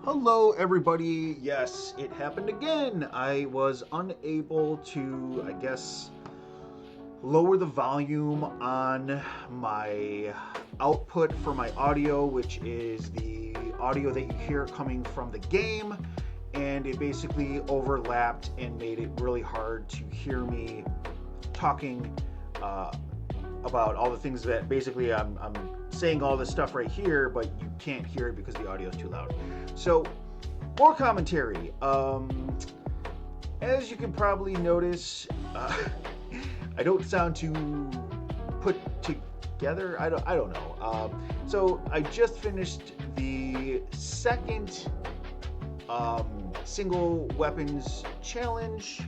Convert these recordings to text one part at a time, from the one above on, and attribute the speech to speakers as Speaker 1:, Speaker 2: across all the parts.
Speaker 1: Hello, everybody. Yes, it happened again. I was unable to, lower the volume on my output for my audio, which is the audio that you hear coming from the game. And it basically overlapped and made it really hard to hear me talking uh, about all the things that basically I'm saying all this stuff right here, but you can't hear it because the audio is too loud. So, more commentary. As you can probably notice, I don't sound too put together. I don't know. So I just finished the second single weapons challenge,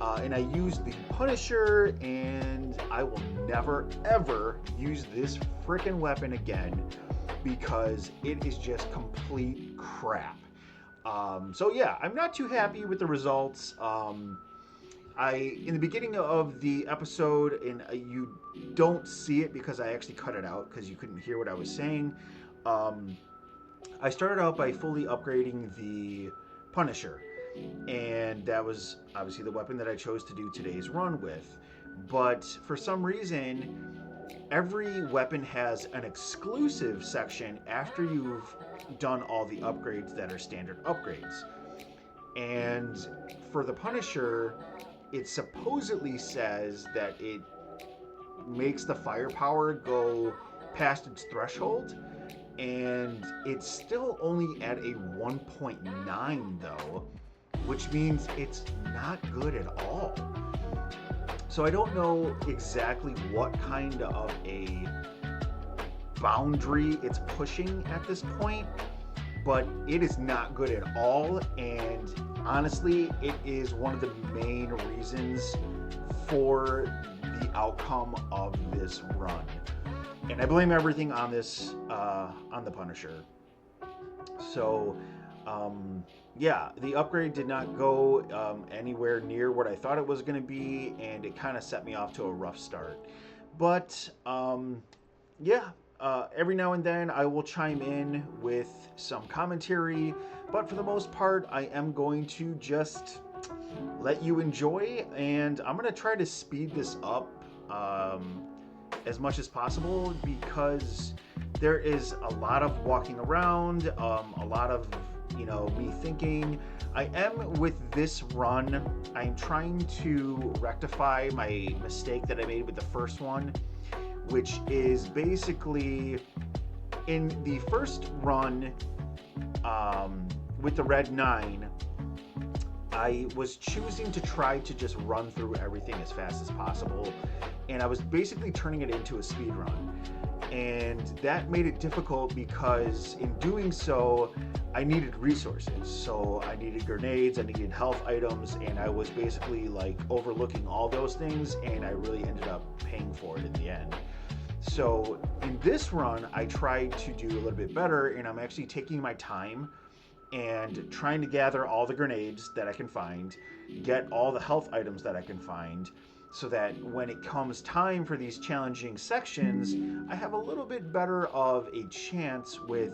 Speaker 1: and I used the Punisher, and I will never ever use this freaking weapon again because it is just complete crap. So yeah, I'm not too happy with the results. I in the beginning of the episode, and you don't see it because I actually cut it out because you couldn't hear what I was saying. Um, I started out by fully upgrading the Punisher, and that was obviously the weapon that I chose to do today's run with. But for some reason, every weapon has an exclusive section after you've done all the upgrades that are standard upgrades. And for the Punisher, it supposedly says that it makes the firepower go past its threshold, and it's still only at a 1.9 though, which means it's not good at all. So I don't know exactly what kind of a boundary it's pushing at this point, but it is not good at all. And honestly, it is one of the main reasons for the outcome of this run. And I blame everything on this, on the Punisher. So, yeah, the upgrade did not go anywhere near what I thought it was going to be, and it kind of set me off to a rough start. But yeah, every now and then I will chime in with some commentary, but for the most part, I am going to just let you enjoy, and I'm going to try to speed this up as much as possible because there is a lot of walking around, a lot of me thinking. I am with this run. I'm trying to rectify my mistake that I made with the first one, which is basically in the first run with the Red 9, I was choosing to try to just run through everything as fast as possible, and I was basically turning it into a speed run. And that made it difficult because in doing so, I needed resources. So I needed grenades, I needed health items, and I was basically like overlooking all those things, and I really ended up paying for it in the end. So in this run, I tried to do a little bit better, and I'm actually taking my time and trying to gather all the grenades that I can find, get all the health items that I can find, so that when it comes time for these challenging sections, I have a little bit better of a chance with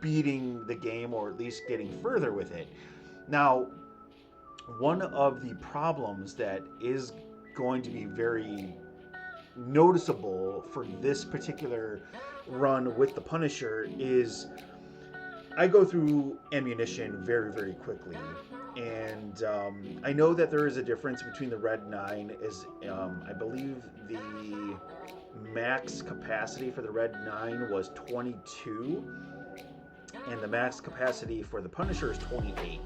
Speaker 1: beating the game or at least getting further with it. Now, one of the problems that is going to be very noticeable for this particular run with the Punisher is I go through ammunition very, very quickly. And I know that there is a difference between the Red 9, as I believe the max capacity for the Red 9 was 22, and the max capacity for the Punisher is 28.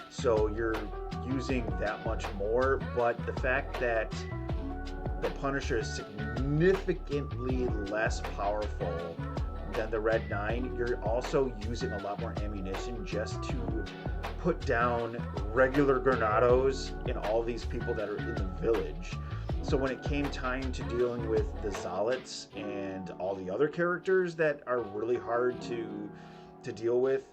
Speaker 1: So you're using that much more, but the fact that the Punisher is significantly less powerful than the Red 9, you're also using a lot more ammunition just to put down regular Granados and all these people that are in the village. So when it came time to dealing with the Zealots and all the other characters that are really hard to deal with,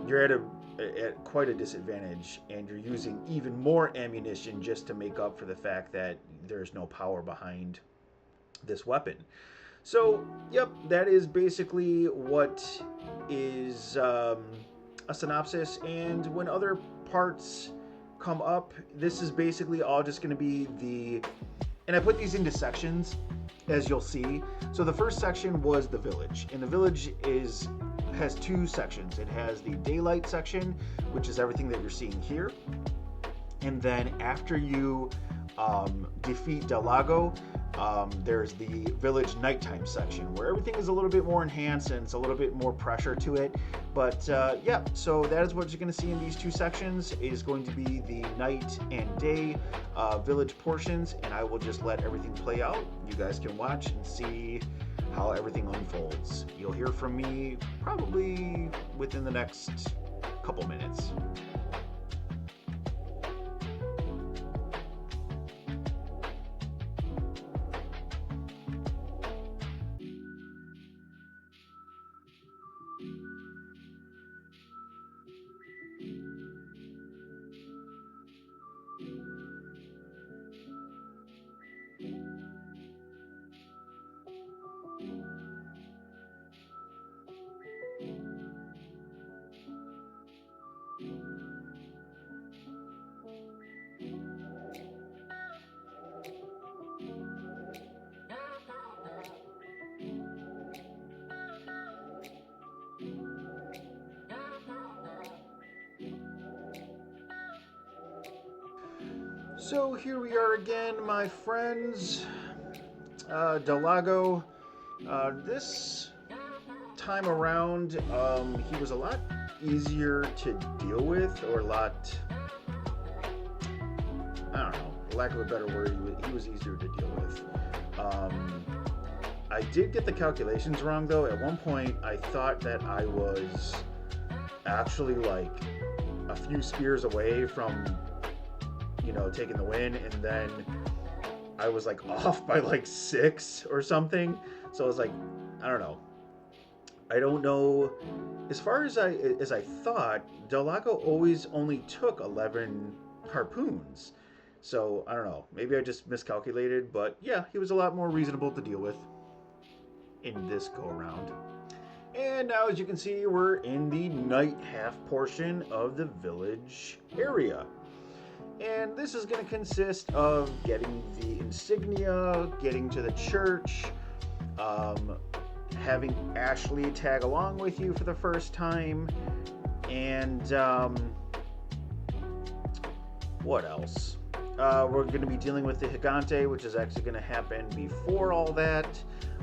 Speaker 1: you're at quite a disadvantage, and you're using even more ammunition just to make up for the fact that there's no power behind this weapon. So, yep, that is basically what is a synopsis. And when other parts come up, this is basically all just going to be the. And I put these into sections, as you'll see. So the first section was the village, and the village has two sections. It has the daylight section, which is everything that you're seeing here, and then after you defeat Del Lago, there's the village nighttime section where everything is a little bit more enhanced and it's a little bit more pressure to it. But yeah, so that is what you're going to see in these two sections is going to be the night and day village portions, and I will just let everything play out. You guys can watch and see how everything unfolds. You'll hear from me probably within the next couple minutes. So here we are again, my friends. Del Lago. This time around, he was a lot easier to deal with, or a lot, I don't know, for lack of a better word, he was easier to deal with. I did get the calculations wrong, though. At one point, I thought that I was actually like a few spears away from, taking the win, and then I was like off by like 6 or something. So I was like, I don't know. I don't know. As far as I thought, Del Lago always only took 11 harpoons. So I don't know. Maybe I just miscalculated, but yeah, he was a lot more reasonable to deal with in this go around. And now, as you can see, we're in the night half portion of the village area. And this is going to consist of getting the insignia, getting to the church, having Ashley tag along with you for the first time, and what else? We're going to be dealing with the Gigante, which is actually going to happen before all that.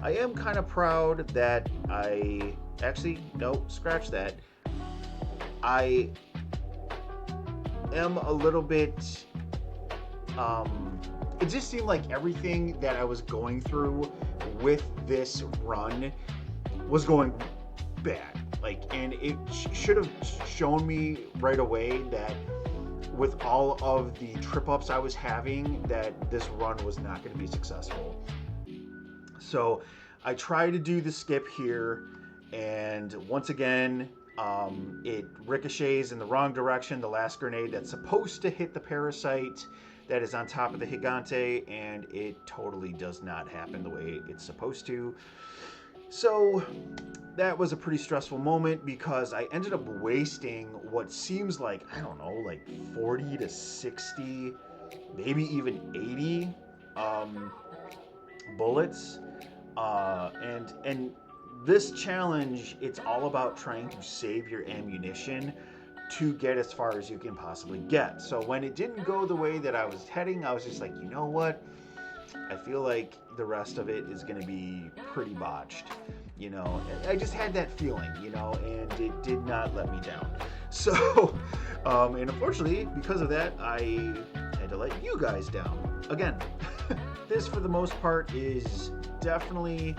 Speaker 1: I am kind of proud that no, scratch that. I am a little bit it just seemed like everything that I was going through with this run was going bad, and it should have shown me right away that with all of the trip ups I was having, that this run was not going to be successful. So I try to do the skip here, and once again, it ricochets in the wrong direction. The last grenade that's supposed to hit the parasite that is on top of the Gigante, and it totally does not happen the way it's supposed to. So that was a pretty stressful moment because I ended up wasting what seems like, I don't know, like 40 to 60, maybe even 80 bullets. And this challenge, it's all about trying to save your ammunition to get as far as you can possibly get. So when it didn't go the way that I was heading, I was just like, you know what? I feel like the rest of it is going to be pretty botched. I just had that feeling, and it did not let me down. So, and unfortunately, because of that, I had to let you guys down. Again, this for the most part is definitely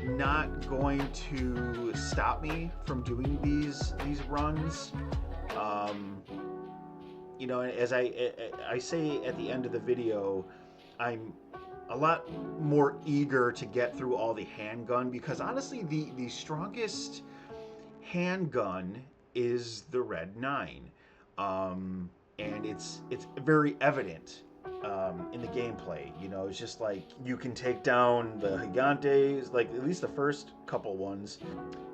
Speaker 1: not going to stop me from doing these runs. As I say at the end of the video, I'm a lot more eager to get through all the handgun, because honestly, the strongest handgun is the Red 9, and it's very evident in the gameplay. You know, it's just like you can take down the gigantes, like at least the first couple ones,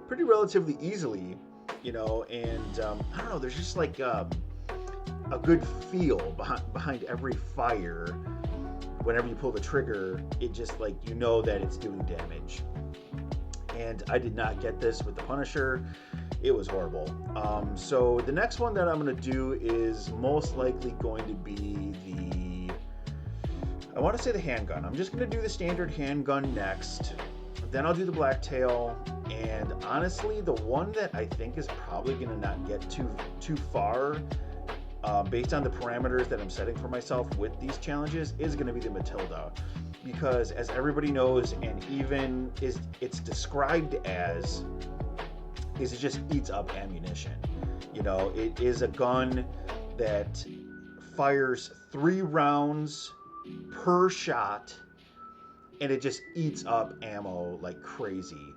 Speaker 1: pretty relatively easily. You know, and I don't know. There's just like a good feel behind every fire. Whenever you pull the trigger, it just like you know that it's doing damage. And I did not get this with the Punisher. It was horrible. So the next one that I'm going to do is most likely going to be I want to say the handgun. I'm just going to do the standard handgun next. Then I'll do the blacktail. And honestly, the one that I think is probably going to not get too far, based on the parameters that I'm setting for myself with these challenges, is going to be the Matilda. Because as everybody knows, and even it's described as, is it just eats up ammunition. You know, it is a gun that fires 3 rounds per shot, and it just eats up ammo like crazy.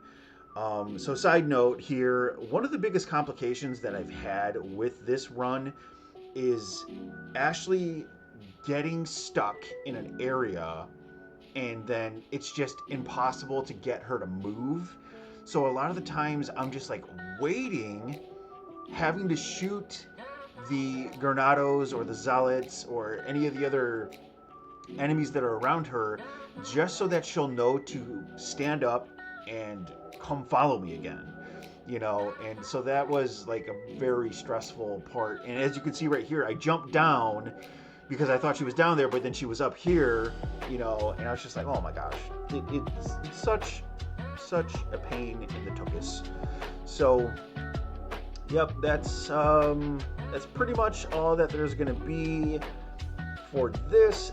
Speaker 1: So side note here, one of the biggest complications that I've had with this run is actually getting stuck in an area and then it's just impossible to get her to move. So a lot of the times I'm just like waiting, having to shoot the Granados or the Zealots or any of the other enemies that are around her just so that she'll know to stand up and come follow me again. You know, and so that was like a very stressful part. And as you can see right here, I jumped down because I thought she was down there, but then she was up here, you know, and I was just like, oh my gosh, it's such a pain in the tuchus. So, yep, that's pretty much all that there's gonna be for this.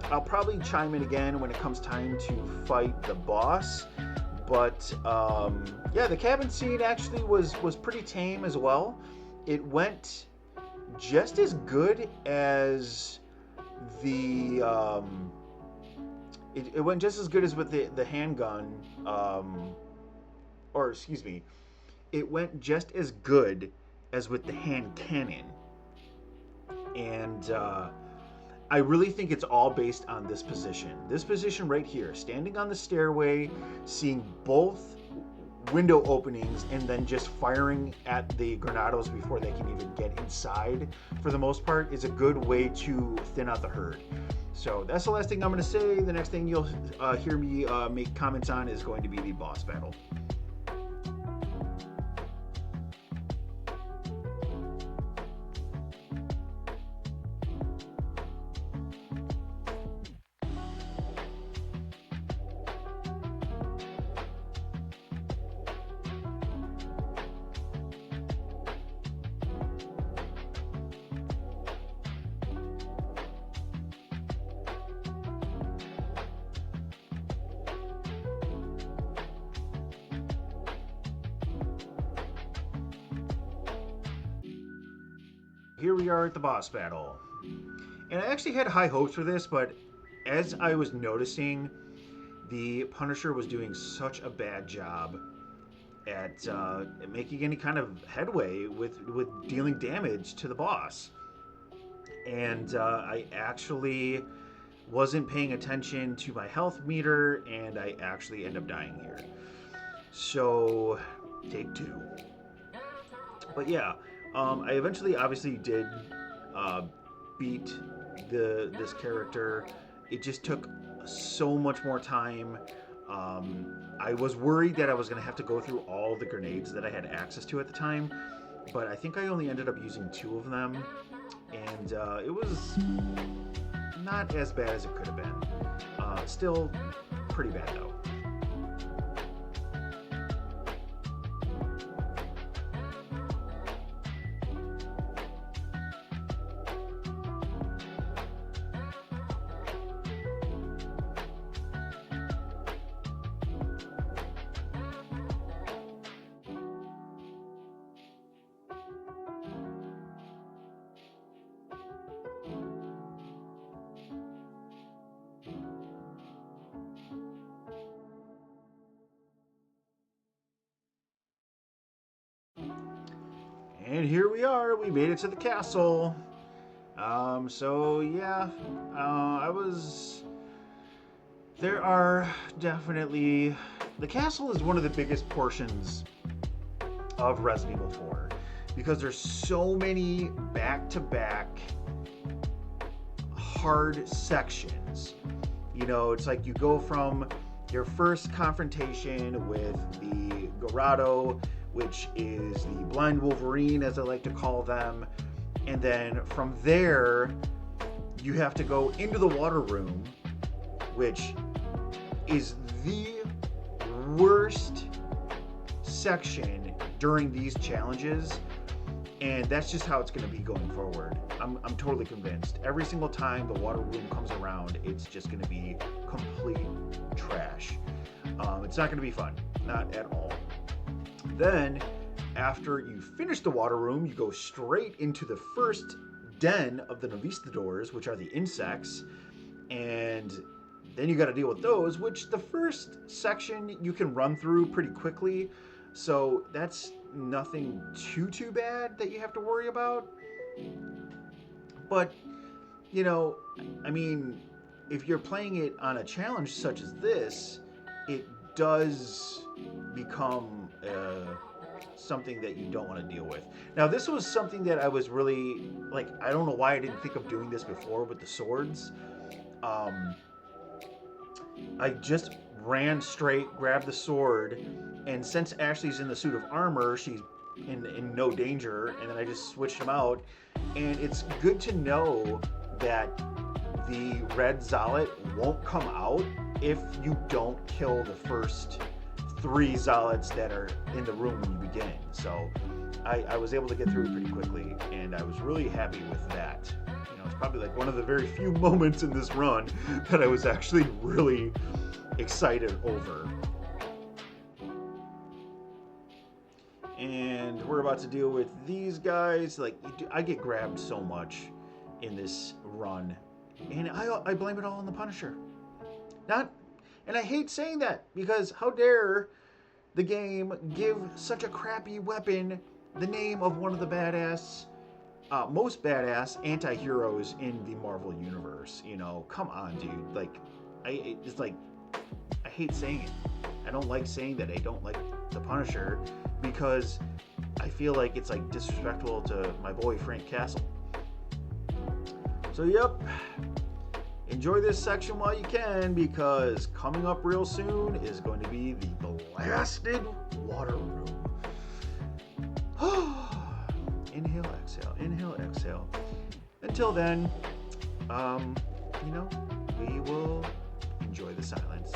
Speaker 1: I'll probably chime in again when it comes time to fight the boss. But yeah, the cabin scene actually was pretty tame as well. It went just as good as the it went just as good as with the handgun, or excuse me, it went just as good as with the hand cannon. And I really think it's all based on this position. This position right here, standing on the stairway, seeing both window openings, and then just firing at the Granados before they can even get inside, for the most part, is a good way to thin out the herd. So that's the last thing I'm going to say. The next thing you'll hear me make comments on is going to be the boss battle. Here we are at the boss battle. And I actually had high hopes for this, but as I was noticing, the Punisher was doing such a bad job at making any kind of headway with dealing damage to the boss. And I actually wasn't paying attention to my health meter, and I actually end up dying here. So, take 2. But yeah, I eventually obviously did beat this character. It just took so much more time. I was worried that I was going to have to go through all the grenades that I had access to at the time, but I think I only ended up using 2 of them, and it was not as bad as it could have been. Still pretty bad though. And here we are. We made it to the castle. So yeah, I was. There are definitely. The castle is one of the biggest portions of Resident Evil 4 because there's so many back to back hard sections. You know, it's like you go from your first confrontation with the Gorado, which is the blind Wolverine, as I like to call them. And then from there, you have to go into the water room, which is the worst section during these challenges. And that's just how it's going to be going forward. I'm totally convinced. Every single time the water room comes around, it's just going to be complete trash. It's not going to be fun. Not at all. Then, after you finish the water room, you go straight into the first den of the Novistadors, which are the insects. And then you got to deal with those, which the first section you can run through pretty quickly. So that's nothing too bad that you have to worry about. But, you know, I mean, if you're playing it on a challenge such as this, it does become something that you don't want to deal with. Now, this was something that I was really, like, I don't know why I didn't think of doing this before with the swords. I just ran straight, grabbed the sword, and since Ashley's in the suit of armor, she's in no danger, and then I just switched them out. And it's good to know that the red Zolot won't come out if you don't kill the first 3 Zolots that are in the room when you begin. So I was able to get through it pretty quickly, and I was really happy with that. You know, it's probably like one of the very few moments in this run that I was actually really excited over. And we're about to deal with these guys. Like, I get grabbed so much in this run, and I blame it all on the Punisher. And I hate saying that because how dare the game give such a crappy weapon the name of one of the most badass anti-heroes in the Marvel universe. You know, come on, dude. Like, I hate saying it. I don't like saying that I don't like the Punisher because I feel like it's like disrespectful to my boy Frank Castle. So yep, enjoy this section while you can, because coming up real soon is going to be the blasted water room. Inhale, exhale, inhale, exhale. Until then, we will enjoy the silence.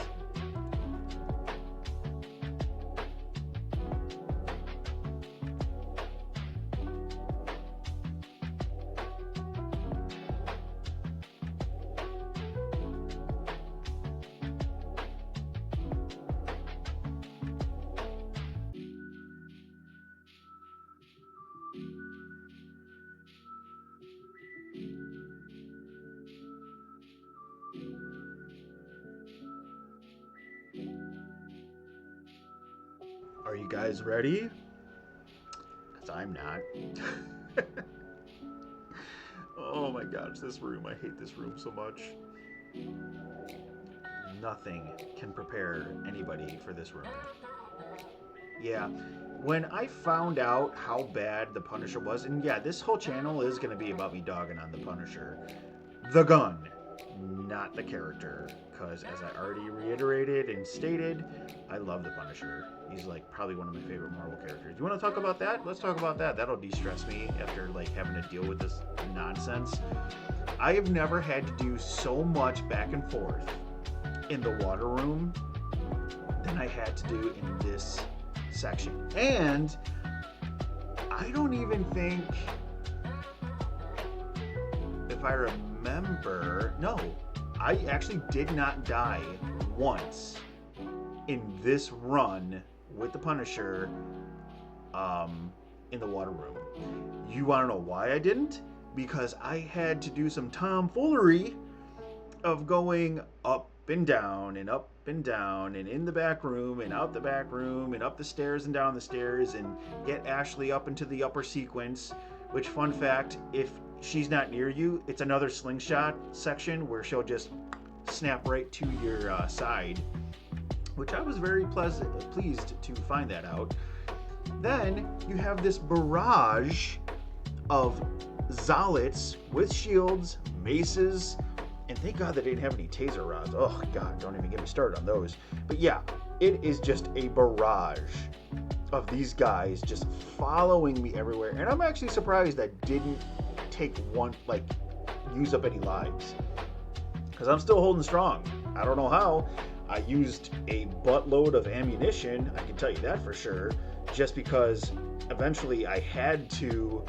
Speaker 1: Are you guys ready? Because I'm not. Oh my gosh, this room. I hate this room so much. Nothing can prepare anybody for this room. Yeah, when I found out how bad the Punisher was, and yeah, this whole channel is going to be about me dogging on the Punisher. The gun, not the character. Because as I already reiterated and stated, I love the Punisher. He's like probably one of my favorite Marvel characters. You want to talk about that? Let's talk about that. That'll de-stress me after like having to deal with this nonsense. I have never had to do so much back and forth in the water room than I had to do in this section. And I don't even think, if I remember, no, I actually did not die once in this run with the Punisher in the water room. You want to know why I didn't? Because I had to do some tomfoolery of going up and down and up and down and in the back room and out the back room and up the stairs and down the stairs and get Ashley up into the upper sequence. Which, fun fact, if she's not near you, it's another slingshot section where she'll just snap right to your side, which I was very pleased to find that out. Then you have this barrage of Zolets with shields, maces, and thank God they didn't have any taser rods. Oh God, don't even get me started on those. But yeah, it is just a barrage of these guys just following me everywhere. And I'm actually surprised that didn't take one, like, use up any lives. Because I'm still holding strong. I don't know how. I used a buttload of ammunition, I can tell you that for sure, just because eventually I had to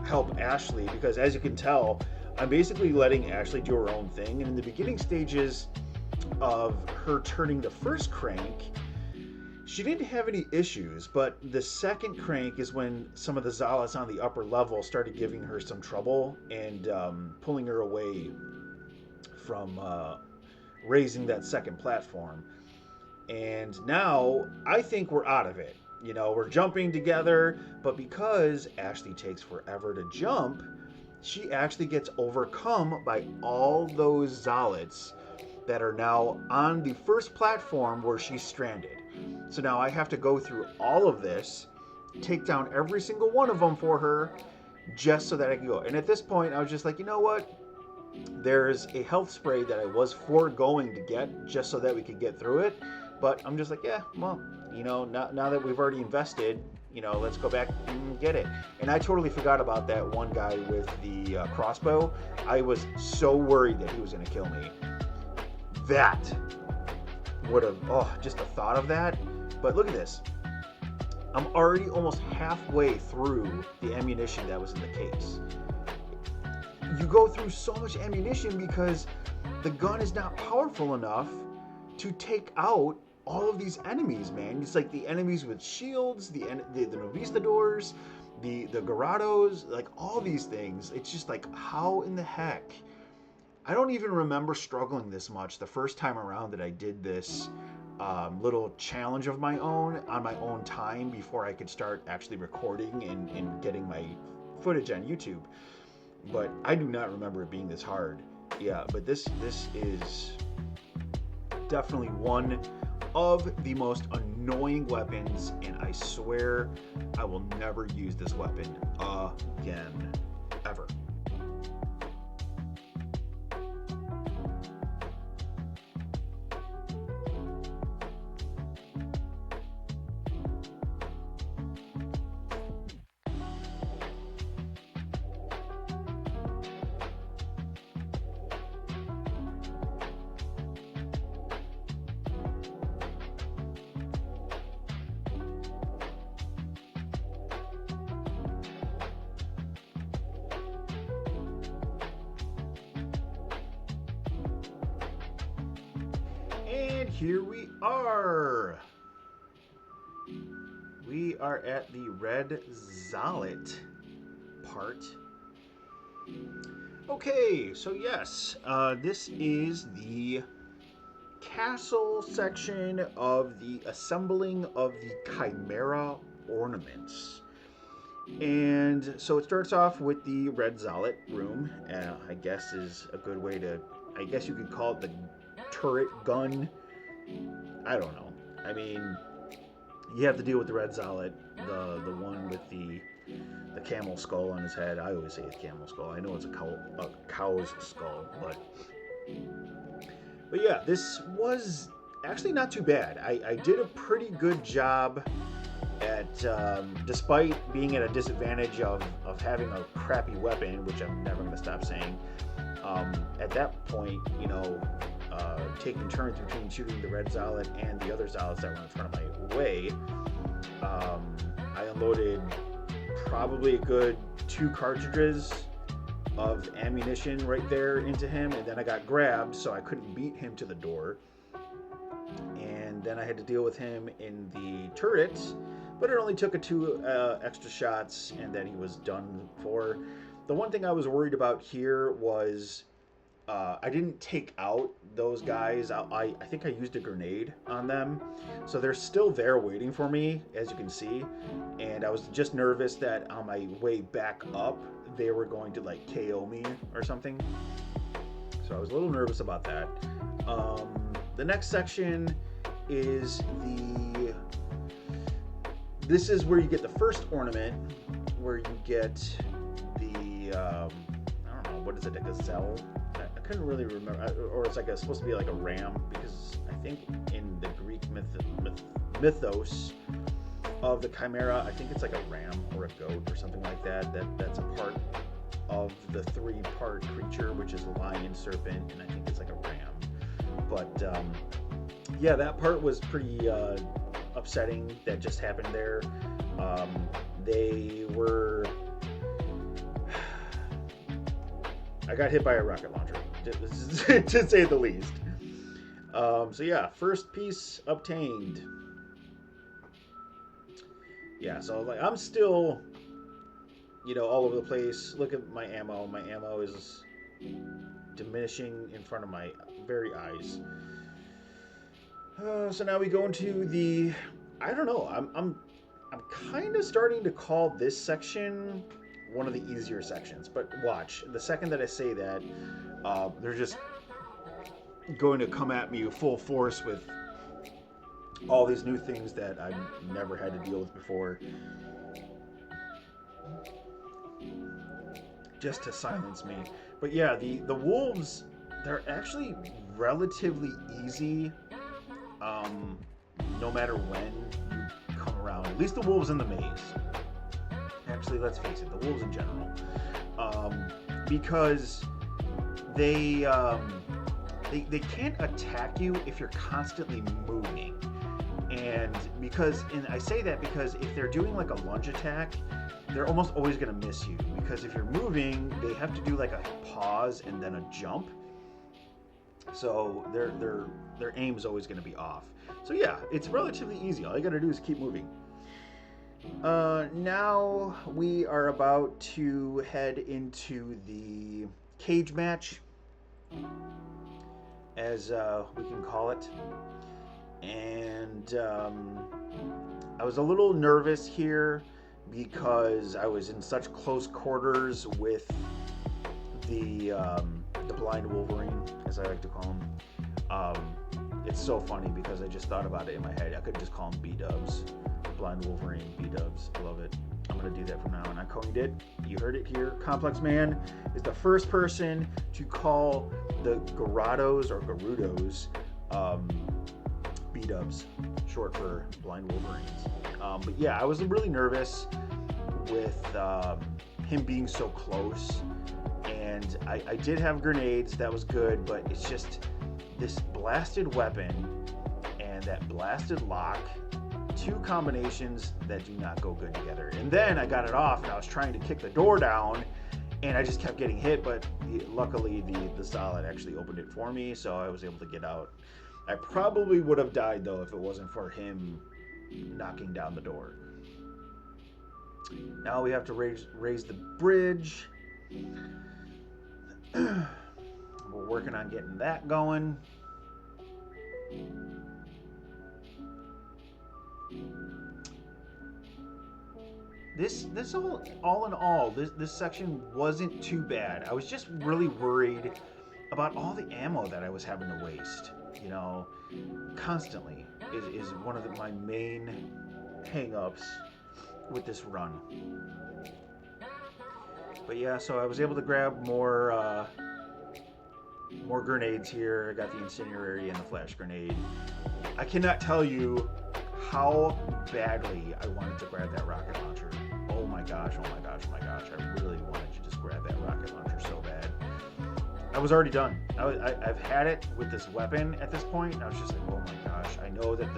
Speaker 1: help Ashley, because as you can tell, I'm basically letting Ashley do her own thing. And in the beginning stages of her turning the first crank, she didn't have any issues, but the second crank is when some of the Zolets on the upper level started giving her some trouble and pulling her away from raising that second platform. And now I think we're out of it. You know, we're jumping together, but because Ashley takes forever to jump, she actually gets overcome by all those Zolets that are now on the first platform where she's stranded. So now I have to go through all of this, take down every single one of them for her, just so that I can go. And at this point, I was just like, you know what? There's a health spray that I was foregoing to get just so that we could get through it. But I'm just like, yeah, well, you know, now that we've already invested, you know, let's go back and get it. And I totally forgot about that one guy with the crossbow. I was so worried that he was going to kill me. That would have, just the thought of that. But look at this. I'm already almost halfway through the ammunition that was in the case. You go through so much ammunition because the gun is not powerful enough to take out all of these enemies, man. It's like the enemies with shields, the Novistadors, the Garados, like all these things. It's just like, how in the heck? I don't even remember struggling this much the first time around that I did this little challenge of my own on my own time before I could start actually recording and getting my footage on YouTube. But I do not remember it being this hard. Yeah, but this is definitely one of the most annoying weapons, and I swear I will never use this weapon again, ever. And here we are. We are at the Red Zolet part. Okay, so yes, this is the castle section of the assembling of the Chimera ornaments. And so it starts off with the Red Zolet room, I guess is a good way to, I guess you could call it the turret gun. I don't know. I mean, you have to deal with the Red Zolet, the one with the camel skull on his head. I always say it's camel skull. I know it's a cow's skull, but yeah, this was actually not too bad. I did a pretty good job at, despite being at a disadvantage of having a crappy weapon, which I'm never going to stop saying. At that point, you know, taking turns between shooting the Red Zolet and the other Zolets that were in front of my way, I unloaded probably a good 2 cartridges of ammunition right there into him, and then I got grabbed, so I couldn't beat him to the door. And then I had to deal with him in the turret, but it only took 2 extra shots, and then he was done for. The one thing I was worried about here was I didn't take out those guys. I think I used a grenade on them. So they're still there waiting for me, as you can see. And I was just nervous that on my way back up, they were going to like KO me or something. So I was a little nervous about that. The next section is this is where you get the first ornament, where you get the, I don't know, what is it, a gazelle? I couldn't really remember, or it's like supposed to be like a ram, because I think in the Greek mythos of the Chimera, I think it's like a ram or a goat or something like that. That's a part of the 3-part creature, which is a lion, serpent, and I think it's like a ram. But yeah, that part was pretty upsetting that just happened there. I got hit by a rocket launcher, to say the least. So yeah, first piece obtained. Yeah, so like I'm still, all over the place. Look at my ammo. My ammo is diminishing in front of my very eyes. So now we go into the, I don't know. I'm kind of starting to call this section one of the easier sections. But watch, the second that I say that, they're just going to come at me full force with all these new things that I've never had to deal with before, just to silence me. But yeah, the wolves, they're actually relatively easy, no matter when you come around. At least the wolves in the maze. Actually, let's face it, the wolves in general, because they can't attack you if you're constantly moving. And I say that because if they're doing like a lunge attack, they're almost always going to miss you, because if you're moving, they have to do like a pause and then a jump. So their aim is always going to be off. So yeah, it's relatively easy. All you got to do is keep moving. Now we are about to head into the cage match, as we can call it. And I was a little nervous here because I was in such close quarters with the blind Wolverine, as I like to call him. It's so funny because I just thought about it in my head. I could just call him B-dubs. Blind Wolverine, B-dubs. I love it. I'm going to do that from now on. I coined it. You heard it here. Complex Man is the first person to call the Garados or Garudos B-dubs, short for blind Wolverines. But yeah, I was really nervous with him being so close. And I did have grenades. That was good. But it's just this blasted weapon and that blasted lock. Two combinations that do not go good together. And then I got it off and I was trying to kick the door down and I just kept getting hit, but luckily the solid actually opened it for me, so I was able to get out. I probably would have died though if it wasn't for him knocking down the door. Now we have to raise the bridge. We're working on getting that going. This all in all, this section wasn't too bad. I was just really worried about all the ammo that I was having to waste, constantly is one of my main hang-ups with this run. But yeah, so I was able to grab more grenades here. I got the incendiary and the flash grenade. I cannot tell you how badly I wanted to grab that rocket launcher. Oh my gosh. I really wanted to just grab that rocket launcher so bad. I was already done. I've had it with this weapon at this point, and I was just like, oh my gosh. I know that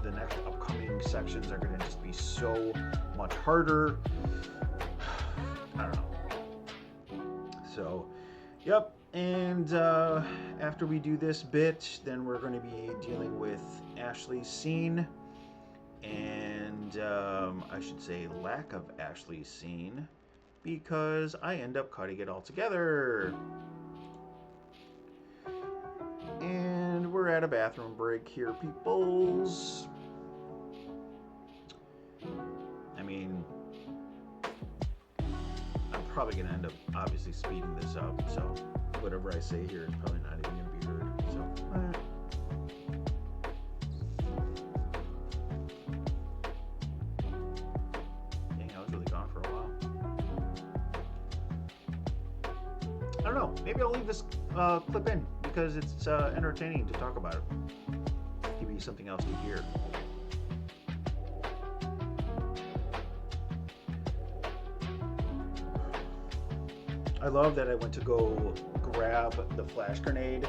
Speaker 1: the next upcoming sections are going to just be so much harder. I don't know. So, yep. And after we do this bit, then we're going to be dealing with Ashley's scene. And I should say lack of Ashley's scene, because I end up cutting it all together. And we're at a bathroom break here, peoples. I mean, I'm probably going to end up obviously speeding this up, so whatever I say here is probably not even going to be heard. So, dang, I was really gone for a while. I don't know. Maybe I'll leave this clip in because it's entertaining to talk about it. Give you something else to hear. I love that I went to go grab the flash grenade,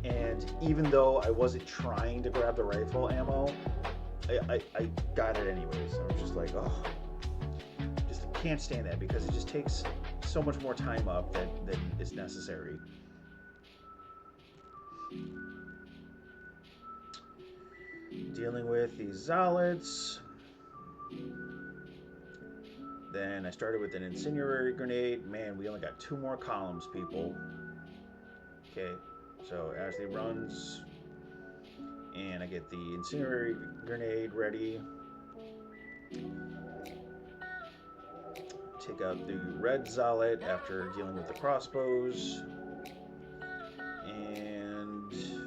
Speaker 1: and even though I wasn't trying to grab the rifle ammo, I got it anyways. I was just like, oh, just can't stand that because it just takes so much more time up than is necessary. Dealing with these Zolets. Then I started with an incendiary grenade. Man, we only got 2 more columns, people. Okay, so Ashley runs, and I get the incendiary grenade ready. Take out the red Zolet after dealing with the crossbows. And we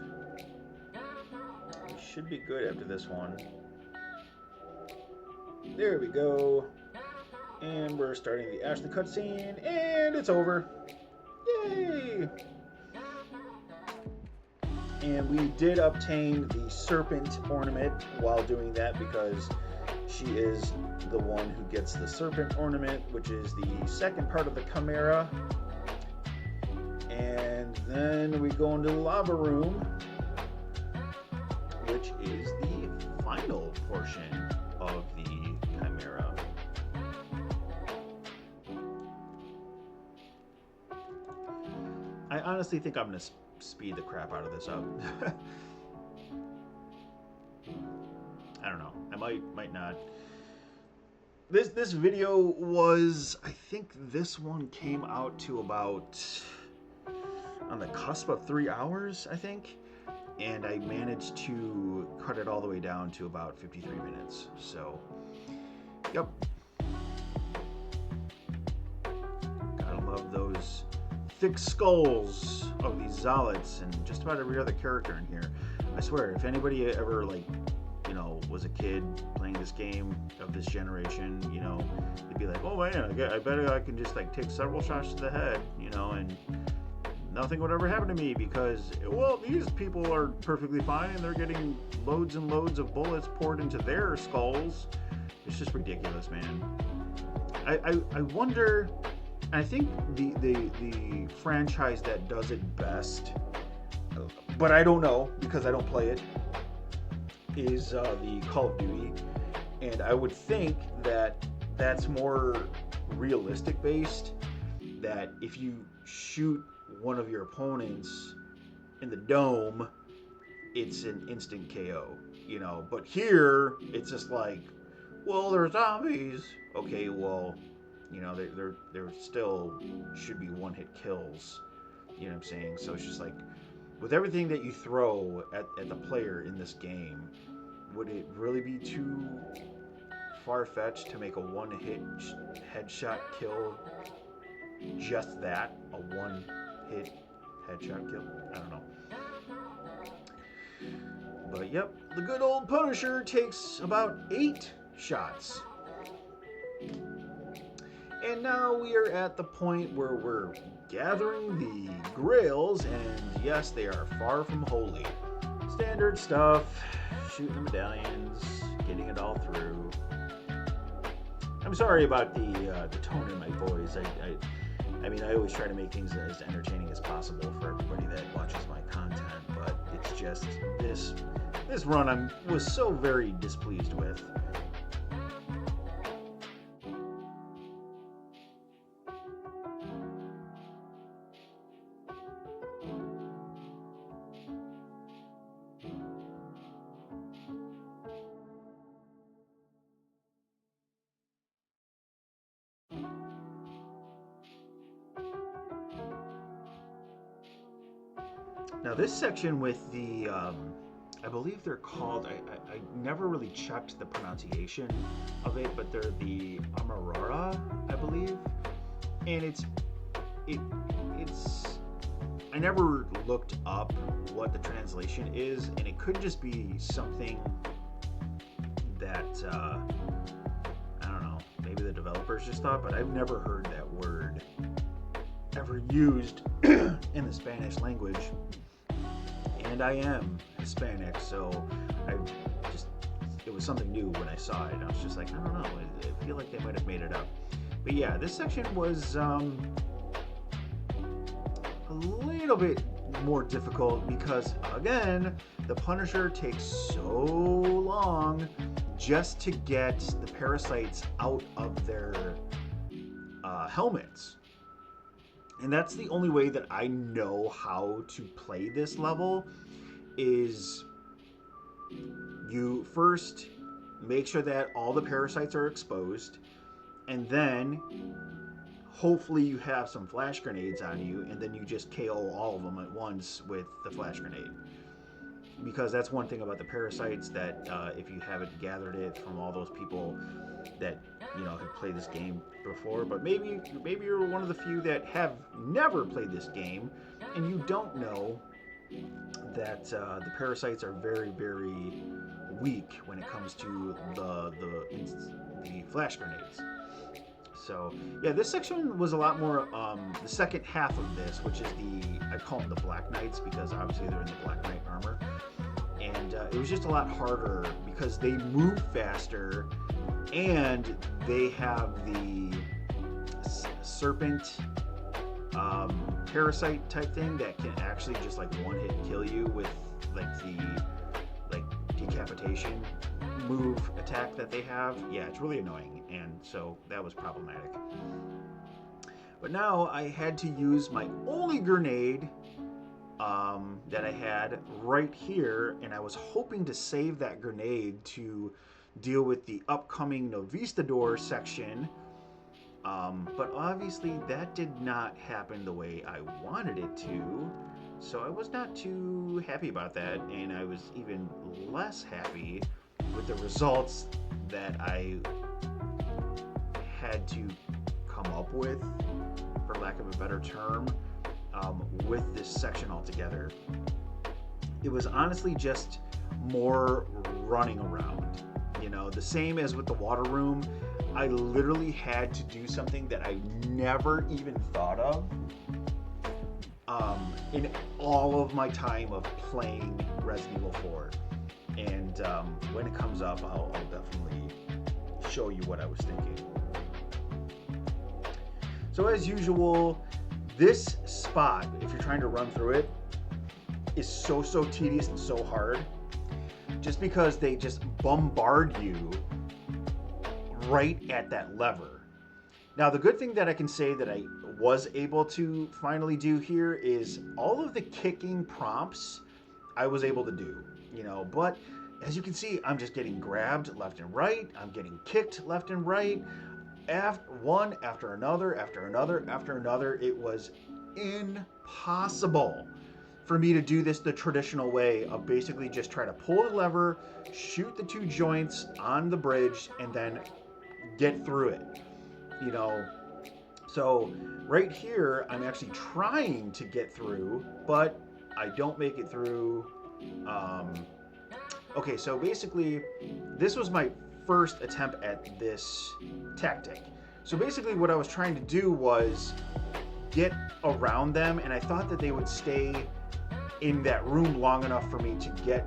Speaker 1: should be good after this one. There we go. And we're starting the Ashley cutscene, and it's over. Yay! And we did obtain the serpent ornament while doing that because she is the one who gets the serpent ornament, which is the second part of the Chimera. And then we go into the lava room, which is the final portion of the Chimera. I honestly think I'm going to speed the crap out of this up. I don't know. I might not. This video was, I think this one came out to about on the cusp of 3 hours, I think. And I managed to cut it all the way down to about 53 minutes. So, yep. Gotta love those thick skulls of these Zolets and just about every other character in here. I swear, if anybody ever, like, you know, was a kid playing this game of this generation, you know, they'd be like, oh man, I bet I can just, like, take several shots to the head, you know, and nothing would ever happen to me because, well, these people are perfectly fine and they're getting loads and loads of bullets poured into their skulls. It's just ridiculous, man. I wonder, I think the franchise that does it best, but I don't know because I don't play it, is the Call of Duty. And I would think that that's more realistic based, that if you shoot one of your opponents in the dome, it's an instant KO, you know. But here, it's just like, well, they're zombies. Okay, well, you know, there still should be one-hit kills. You know what I'm saying? So it's just like, with everything that you throw at the player in this game, would it really be too far-fetched to make a one-hit headshot kill just that? A one-hit headshot kill? I don't know. But yep, the good old Punisher takes about 8 shots. And now we are at the point where we're gathering the grails, and yes, they are far from holy. Standard stuff, shooting the medallions, getting it all through. I'm sorry about the tone in my voice. I mean, I always try to make things as entertaining as possible for everybody that watches my content, but it's just this run I was so very displeased with. Now this section with the, I believe they're called, I never really checked the pronunciation of it, but they're the Amarara, I believe. and it it's I never looked up what the translation is, and it could just be something that I don't know, maybe the developers just thought, but I've never heard that word ever used in the Spanish language. And I am Hispanic, so I just, it was something new when I saw it. I was just like, I don't know, I feel like they might have made it up. But yeah, this section was a little bit more difficult because, again, the Punisher takes so long just to get the parasites out of their helmets. And that's the only way that I know how to play this level is you first make sure that all the parasites are exposed, and then hopefully you have some flash grenades on you, and then you just KO all of them at once with the flash grenade. Because that's one thing about the parasites that if you haven't gathered it from all those people that have played this game before, but maybe you're one of the few that have never played this game and you don't know that the parasites are very, very weak when it comes to the flash grenades. So yeah, this section was a lot more the second half of this, which is I call them the Black Knights because obviously they're in the Black Knight armor, and it was just a lot harder because they move faster and they have the serpent parasite type thing that can actually just like one hit kill you with like the decapitation move attack that they have. Yeah, it's really annoying, and so that was problematic. But now I had to use my only grenade that I had right here, and I was hoping to save that grenade to deal with the upcoming Novistador section, but obviously that did not happen the way I wanted it to, so I was not too happy about that, and I was even less happy with the results that I had to come up with, for lack of a better term, with this section altogether. It was honestly just more running around. The same as with the water room. I literally had to do something that I never even thought of in all of my time of playing Resident Evil 4. And when it comes up, I'll definitely show you what I was thinking. So as usual, this spot, if you're trying to run through it, is so tedious and so hard. Just because they just bombard you right at that lever. Now, the good thing that I can say that I was able to finally do here is all of the kicking prompts I was able to do, but as you can see, I'm just getting grabbed left and right. I'm getting kicked left and right. One after another, after another, after another. It was impossible for me to do this the traditional way of basically just try to pull the lever, shoot the two joints on the bridge, and then get through it. So right here, I'm actually trying to get through, but I don't make it through. Okay, so basically, this was my first attempt at this tactic. So basically what I was trying to do was get around them, and I thought that they would stay in that room long enough for me to get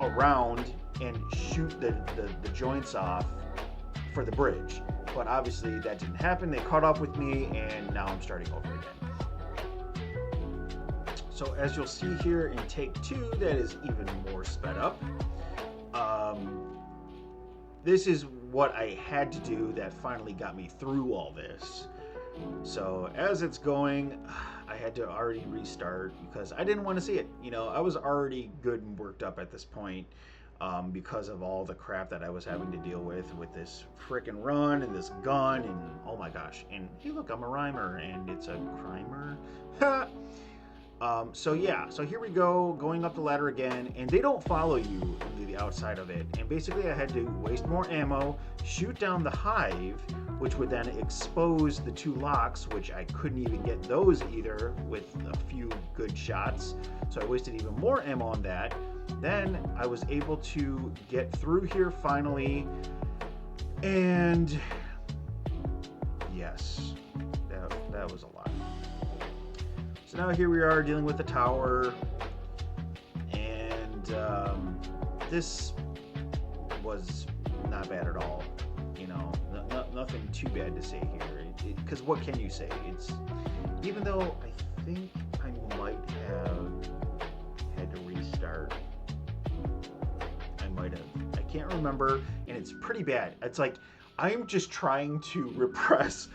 Speaker 1: around and shoot the joints off for the bridge. But obviously that didn't happen. They caught up with me, and now I'm starting over again. So as you'll see here in take 2, that is even more sped up. This is what I had to do that finally got me through all this. So as it's going, I had to already restart because I didn't want to see it. I was already good and worked up at this point because of all the crap that I was having to deal with this frickin' run and this gun and oh my gosh. And hey, look, I'm a rhymer and it's a crimer. So yeah, so here we go, going up the ladder again, and they don't follow you into the outside of it. And basically, I had to waste more ammo, shoot down the hive, which would then expose the two locks, which I couldn't even get those either with a few good shots. So I wasted even more ammo on that. Then I was able to get through here finally, and yes, that was a lot. So now here we are dealing with the tower, and this was not bad at all. You know, nothing too bad to say here. Because what can you say? It's, even though I think I might have had to restart. I might have. I can't remember, and it's pretty bad. It's like I'm just trying to repress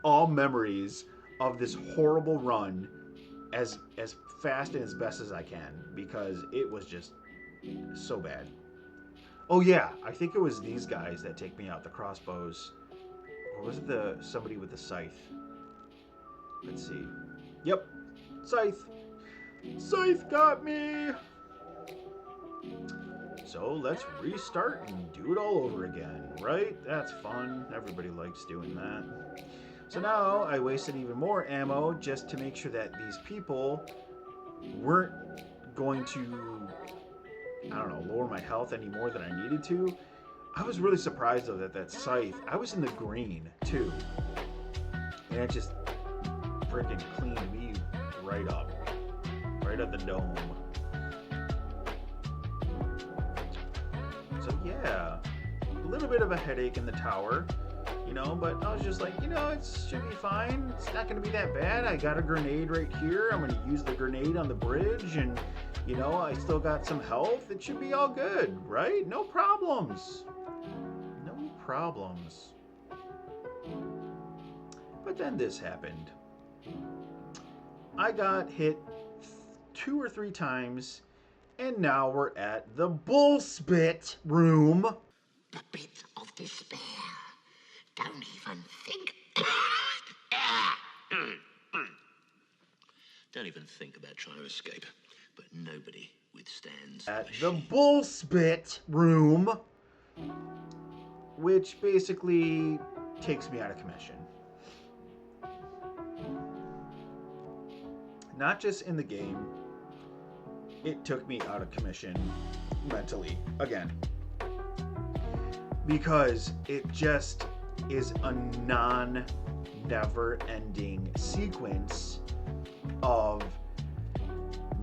Speaker 1: all memories of this horrible run as fast and as best as I can, because it was just so bad. Oh yeah, I think it was these guys that take me out, the crossbows. Or was it somebody with the scythe? Let's see. Yep, scythe. Scythe got me. So let's restart and do it all over again, right? That's fun. Everybody likes doing that. So now I wasted even more ammo just to make sure that these people weren't going to, I don't know, lower my health any more than I needed to. I was really surprised though that scythe, I was in the green too. And it just freaking cleaned me right up the dome. So yeah, a little bit of a headache in the tower. You know, but I was just like, you know, it should be fine. It's not going to be that bad. I got a grenade right here. I'm going to use the grenade on the bridge, and, you know, I still got some health. It should be all good, right? No problems. No problems. But then this happened. I got hit 2 or 3 times, and now we're at the bull spit room.
Speaker 2: The pit of despair. Don't even think. Don't even think about trying to escape. But nobody withstands
Speaker 1: at the bull spit room, which basically takes me out of commission. Not just in the game, it took me out of commission mentally again. Because it just is a never-ending sequence of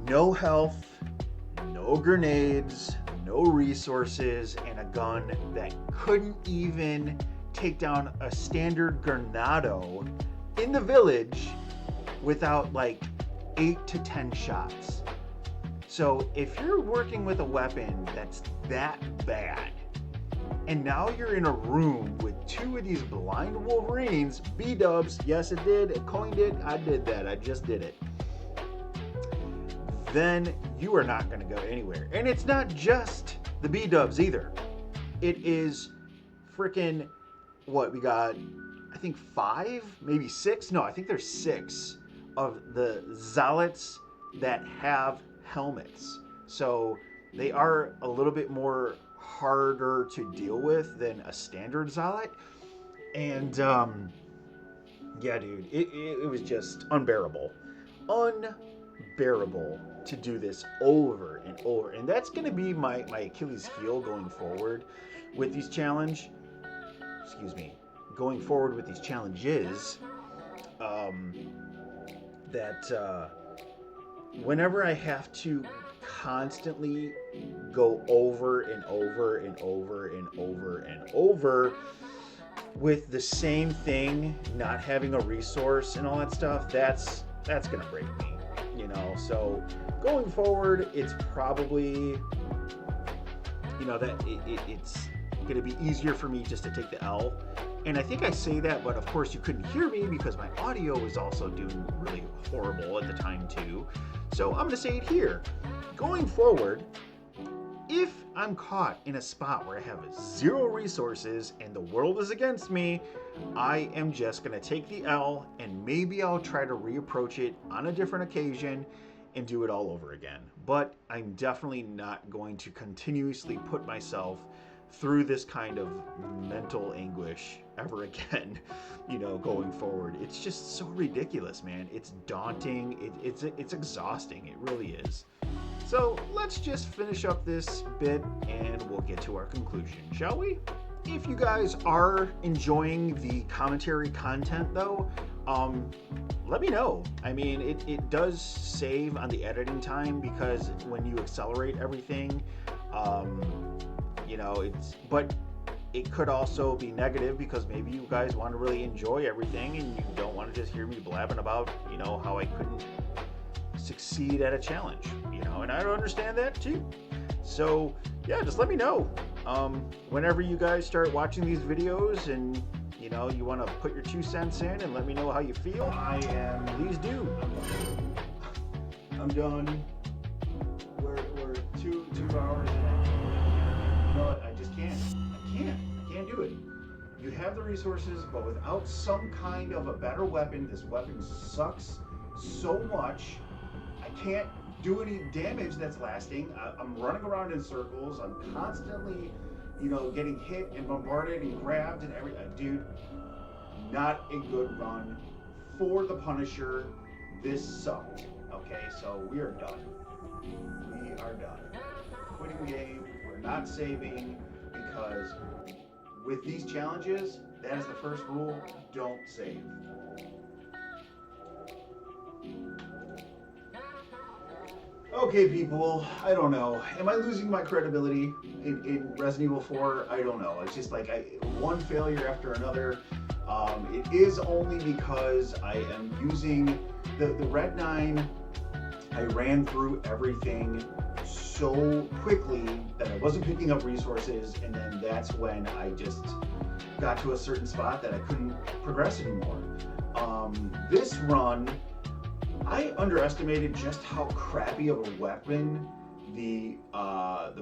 Speaker 1: no health, no grenades, no resources, and a gun that couldn't even take down a standard Granado in the village without like 8 to 10 shots. So if you're working with a weapon that's that bad, and now you're in a room with 2 of these blind Wolverines, B-dubs, yes it did, it coined it, I did that, I just did it. Then you are not gonna go anywhere. And it's not just the B-dubs either. It is freaking, what, we got, I think 5, maybe 6? No, I think there's 6 of the zealots that have helmets. So they are a little bit more harder to deal with than a standard zealot. And yeah, dude, it was just unbearable to do this over and over. And that's going to be my Achilles heel going forward with these challenges. That whenever I have to constantly go over and over and over and over and over with the same thing, not having a resource and all that stuff, that's gonna break me, you know. So going forward, it's probably, you know, that it's gonna be easier for me just to take the L. And I think I say that, but of course you couldn't hear me because my audio was also doing really horrible at the time too. So I'm gonna say it here. Going forward, if I'm caught in a spot where I have 0 resources and the world is against me, I am just gonna take the L, and maybe I'll try to reapproach it on a different occasion and do it all over again. But I'm definitely not going to continuously put myself through this kind of mental anguish ever again, going forward. It's just so ridiculous, man. It's daunting. It's exhausting. It really is. So let's just finish up this bit and we'll get to our conclusion, shall we? If you guys are enjoying the commentary content, though, let me know. I mean, it does save on the editing time because when you accelerate everything, but it could also be negative because maybe you guys want to really enjoy everything and you don't want to just hear me blabbing about, how I couldn't succeed at a challenge, and I don't understand that too. So yeah, just let me know whenever you guys start watching these videos and you want to put your 2 cents in and let me know how you feel. Please do. I'm done. We're 2 hours in. You know what? I just can't. I can't do it. You have the resources, but without some kind of a better weapon, this weapon sucks so much. I can't do any damage that's lasting. I'm running around in circles. I'm constantly, getting hit and bombarded and grabbed and dude, not a good run for the Punisher. This sucked. Okay, so we are done. We are done. Quitting the game. We're not saving because with these challenges, that is the first rule. Don't save. Okay, people, I don't know. Am I losing my credibility in Resident Evil 4? I don't know. It's just like one failure after another. It is only because I am using the Red 9. I ran through everything so quickly that I wasn't picking up resources, and then that's when I just got to a certain spot that I couldn't progress anymore. This run, I underestimated just how crappy of a weapon the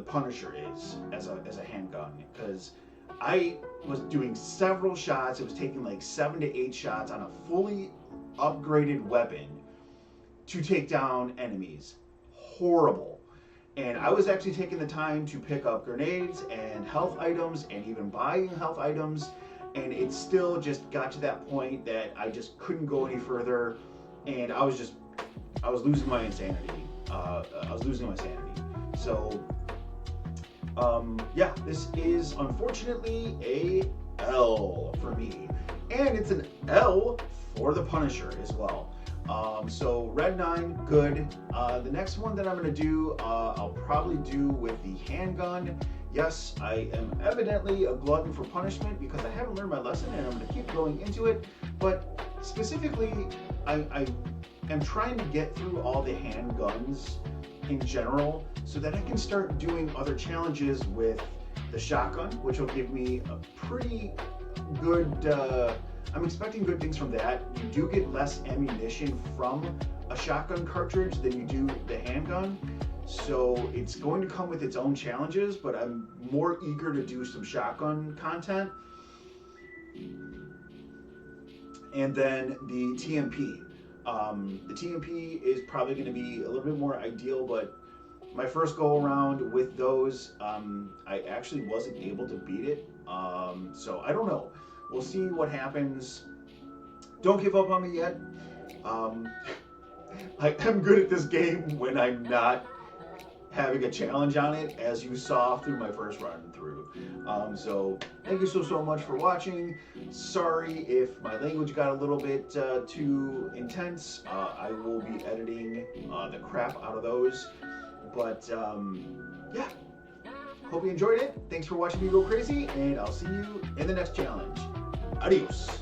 Speaker 1: Punisher is as a handgun, because I was doing several shots. It was taking like 7 to 8 shots on a fully upgraded weapon to take down enemies. Horrible. And I was actually taking the time to pick up grenades and health items and even buying health items, and it still just got to that point that I just couldn't go any further, and I was losing my insanity. So, yeah, this is unfortunately a L for me, and it's an L for the Punisher as well. So Red 9, good. The next one that I'm going to do, I'll probably do with the handgun. Yes, I am evidently a glutton for punishment because I haven't learned my lesson and I'm going to keep going into it. But specifically, I am trying to get through all the handguns in general so that I can start doing other challenges with the shotgun, which will give me a pretty good... I'm expecting good things from that. You do get less ammunition from a shotgun cartridge than you do the handgun. So it's going to come with its own challenges, but I'm more eager to do some shotgun content. And then the TMP. The TMP is probably going to be a little bit more ideal, but my first go around with those, I actually wasn't able to beat it. So I don't know. We'll see what happens. Don't give up on me yet. I'm good at this game when I'm not having a challenge on it, as you saw through my first run through. So thank you so much for watching. Sorry if my language got a little bit too intense. I will be editing the crap out of those. But yeah, hope you enjoyed it. Thanks for watching me go crazy, and I'll see you in the next challenge. Adios.